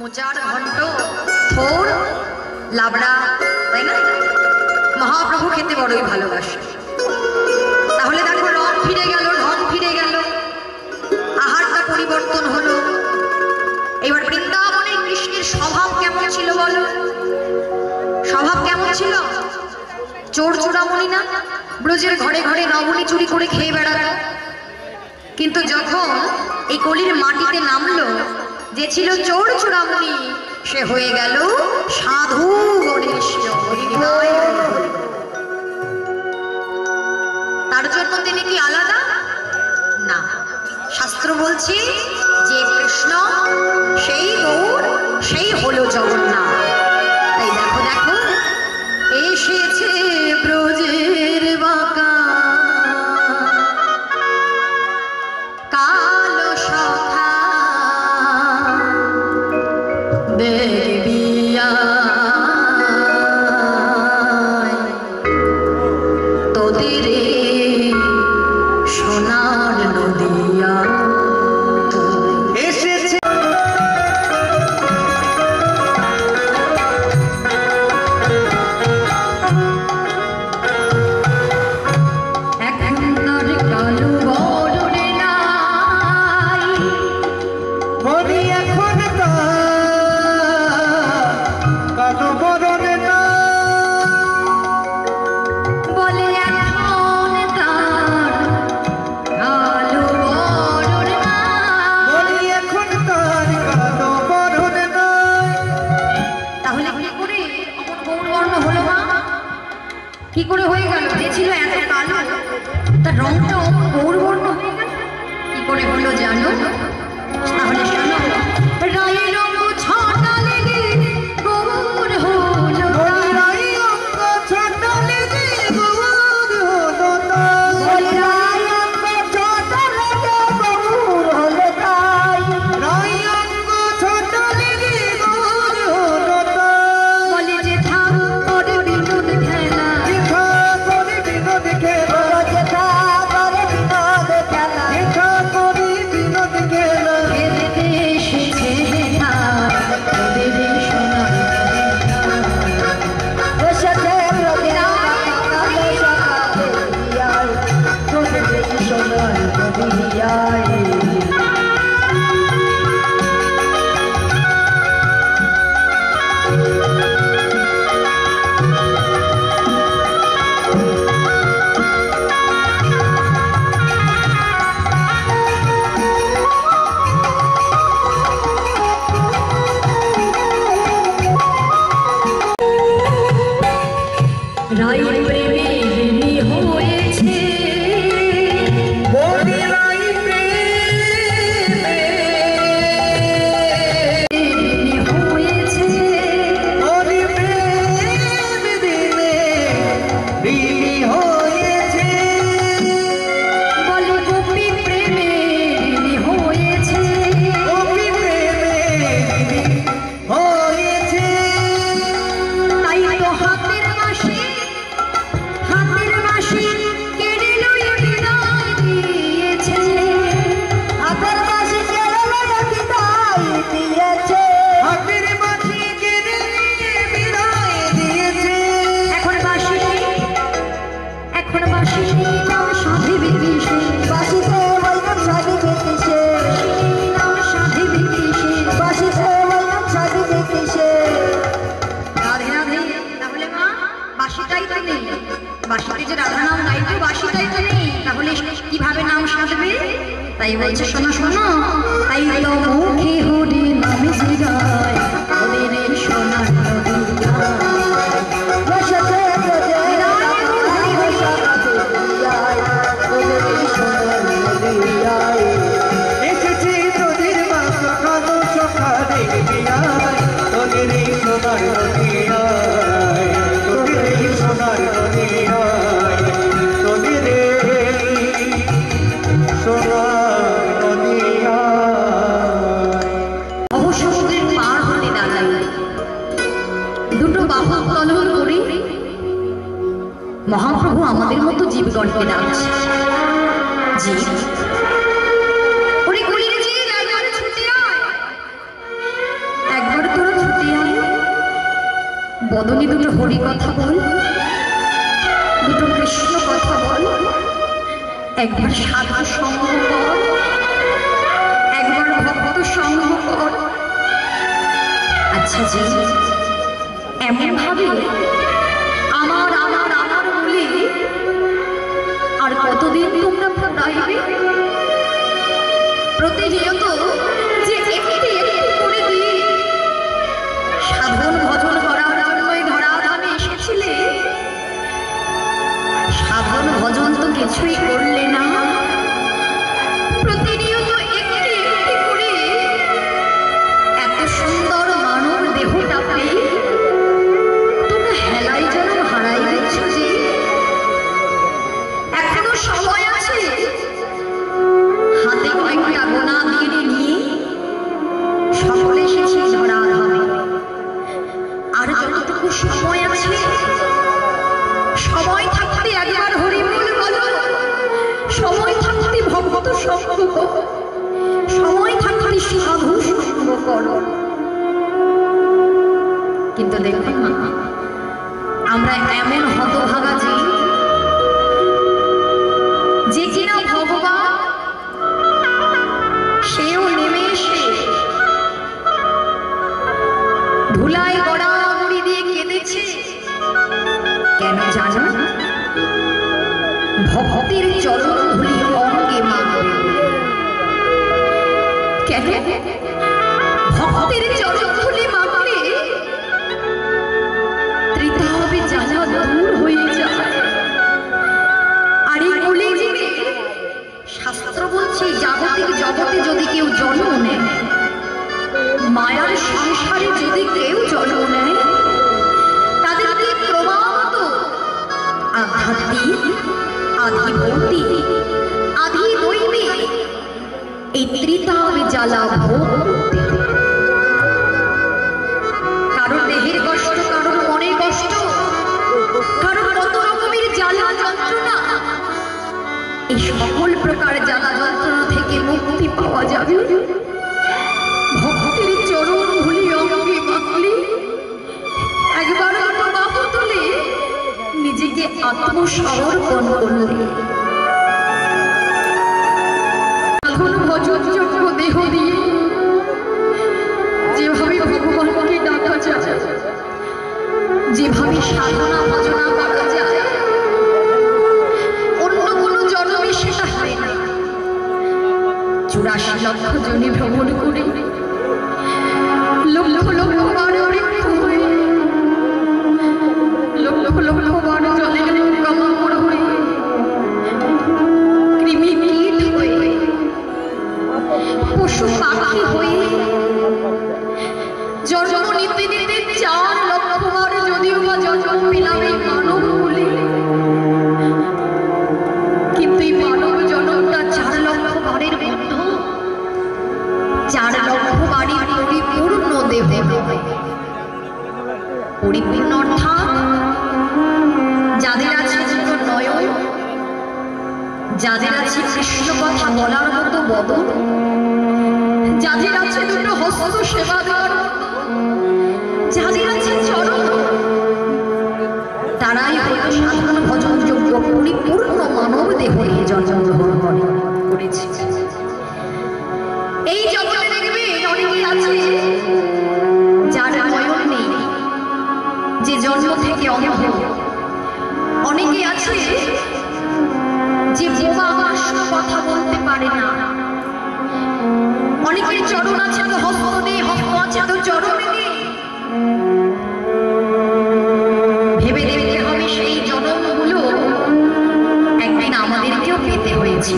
মোচার ঘন্ট থোর লাবড়া, তাই না? মহাপ্রভু খেতে বড়ই ভালোবাসে। তাহলে দেখো রং ফিরে গেল, ঢং ফিরে গেল, আহারটা পরিবর্তন হলো। এবার বৃন্দাবনে কৃষ্ণের স্বভাব কেমন ছিল বলো? স্বভাব কেমন ছিল? চোর চূড়ামণি না? ব্রজের ঘরে ঘরে নবনী চুরি করে খেয়ে বেড়াতো। কিন্তু যখন এই কলির মাটিতে নামলো, যে ছিল চোর চূড়ামণি সে হয়ে গেল সাধু গণেশ। তার জন্য তিনি কি আলাদা? না, শাস্ত্র বলছে যে কৃষ্ণ সেই গৌর, সেই হলো জগন্নাথ। তাই দেখো দেখো এসেছে ব্রজের বাঁকা কালো সখা দেবিয়া তোদের সোনার নদিয়া এসেছে। কি করে হয়ে গেল? যে ছিল এত কালো তার রংটা গৌরবর্ণ হয়ে গেল, কি করে হলো জানো? তাহলে শোনো, রায়ের রঙ ছটা লেগে গৌর হলো, রায়ের রঙ ছটা লেগে গৌর হলো, রায়ের রঙ ছটা লেগে গৌর হলো, রায়ের রঙ ছটা লেগে গৌর হলো। বলে যে থাম করে বিনোদ খেলা, বাঁশিতে যে রাধা নাম গাইতো বাঁশিটাই তো নেই, তাহলে কিভাবে নাম সাজবে? তাই বলছে শোনো শোনো, তাই তো মুখে হরি নামে জিগায় ওদের সোনার নদিয়া। এসেছে তোদের বাঁকা কালো সখা দেখিয়া, তোদের সোনার নদিয়া, তোদের সোনার নদিয়া, তোদের সোনার নদিয়া। অবসমুদ্রের পার হতে দাঁড়াই, দুটো বাহু তলন করে মহাপ্রভু আমাদের মতো জীবগণকে ডাকছে। জীব ওরে কলির যে ছুটে আয়, এক বদনে দুটো হরি কথা বল, দুটো কৃষ্ণ কথা বল, একবার সাধু সঙ্গ কর, একবার ভক্ত সঙ্গ কর। আচ্ছা জি, এমন ভাবে আমার আমার আমার বলে আর কতদিন তোমরা পড়াইবে? প্রতিনিয়ত যে একটি একটি করে দিয়ে সাধন ভজন করার জন্যই ধরাধামে এসেছিলে, সাধন ভজন তো কিছুই করলে না। প্রতিনিয়ত একটি একটি করে এত সুন্দর মানব দেহটা পেয়ে তোমরা হেলাই যেন হারাই দিচ্ছ। যে এখনো সময় আছে, হাতে কয়েকটা গোনা দিয়ে নিয়ে সকলে এসেছি ধরাধামে। আর যতটুকু সময় আছে, সময় থাকতে একবার হরি বল বলো, সময় থাকতে ভগবত সঙ্গ করো, সময় থাকতে সাধু সঙ্গ করো। কিন্তু দেখুন না, আমরা এমন হতভাগা যে কিনা ভগবান সেও নেমে এসে ধুলায় গড়াগড়ি দিয়ে কেঁদেছে। কেন জানো? ভক্তের চরণ ধুলি অঙ্গে মাখবে। কেন? ভক্তের চরণ ধুলি মাখলে ত্রিতাবে জ্বালা দূর হয়ে যায়। আর এই কলিযুগে শাস্ত্র বলছে, জাগতিক জগতে যদি কেউ জন্ম নেয়, মায়ার সংসারে যদি কেউ জন্ম নেয়, তাদেরকে ক্রমাগত আধ্যাত্মিক, আধি ভৌতিক, আধি দৈবিক এই ত্রিতাবে জ্বালা ভোগ করতে হয়। কারো দেহের কষ্ট, কারো মনের কষ্ট, কারো কত রকমের জ্বালা যন্ত্রণা। এই সকল প্রকার জ্বালা যন্ত্রণা থেকে মুক্তি পাওয়া যাবে ভক্তের চরণ ধুলি অঙ্গে মাখলে, একবার বাহু তুলে নিজেকে আত্মসমর্পণ করলে। এখন ভজনযোগ্য দেহ দিয়ে যেভাবে ভগবানকে ডাকা যায়, যেভাবে সাধনা ভজনা করা যায়, অন্য কোনো জন্মে সেটা হয় না। 84 লক্ষ জনে ভ্রমণ করে লক্ষ লক্ষ বার বৃক্ষ হয়ে, লক্ষ লক্ষ বার জলে গমন হয়ে, কৃমি কীট হয়ে, পশু পাখি হয়ে জন্ম নিতে নিতে 4 লক্ষ বার যদিও বা জন্ম পেলাম এই মানব বলে, কিন্তু এই মানব জন্মটা 4 লক্ষ বারের মধ্যে 4 লক্ষ বাড়ি পরিপূর্ণ দেহ। পরিপূর্ণ অর্থাৎ যাদের আছে দুটো নয়ন, যাদের আছে কৃষ্ণ কথা বলার মতো বদন, যাদের আছে দুটো হস্ত সেবা দেওয়ার মতো, যাদের আছে চরণ, তারাই হয়তো সাধন ভজন যোগ্য পরিপূর্ণ মানব দেহ নিয়ে জন্মগ্রহণ করেছে। এই জগতে দেখবে অনেকে আছে যার নয়ন নেই, যে জন্ম থেকে অন্ধ। অনেকে আছে যে বোবা, কথা বলতে পারে না। অনেকের চরণ আছে তো হস্ত নেই, হস্ত আছে তো চরণ নেই। ভেবে দেখতে হবে সেই জন্মগুলো একদিন আমাদেরকেও পেতে হয়েছে।